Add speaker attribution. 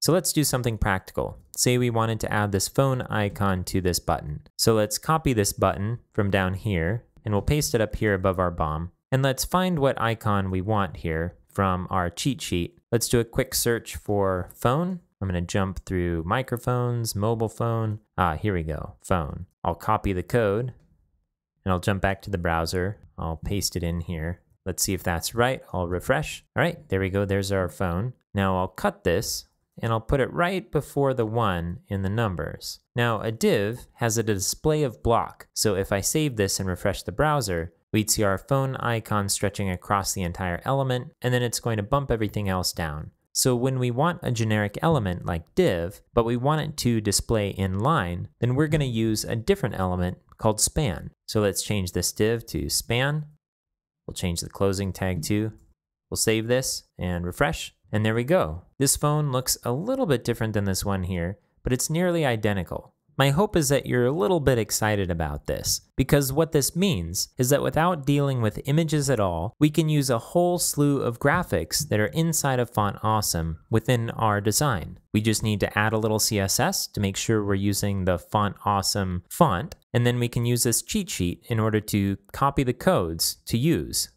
Speaker 1: So let's do something practical. Say we wanted to add this phone icon to this button. So let's copy this button from down here, and we'll paste it up here above our BOM. And let's find what icon we want here from our cheat sheet. Let's do a quick search for phone. I'm going to jump through microphones, mobile phone. Here we go, phone. I'll copy the code, and I'll jump back to the browser. I'll paste it in here. Let's see if that's right. I'll refresh. All right, there we go. There's our phone. Now I'll cut this, and I'll put it right before the 1 in the numbers. Now a div has a display of block. So if I save this and refresh the browser, we'd see our phone icon stretching across the entire element, and then it's going to bump everything else down. So when we want a generic element like div, but we want it to display in line, then we're going to use a different element called span. So let's change this div to span. We'll change the closing tag too. We'll save this and refresh, and there we go. This phone looks a little bit different than this one here, but it's nearly identical. My hope is that you're a little bit excited about this, because what this means is that without dealing with images at all, we can use a whole slew of graphics that are inside of Font Awesome within our design. We just need to add a little CSS to make sure we're using the Font Awesome font, and then we can use this cheat sheet in order to copy the codes to use.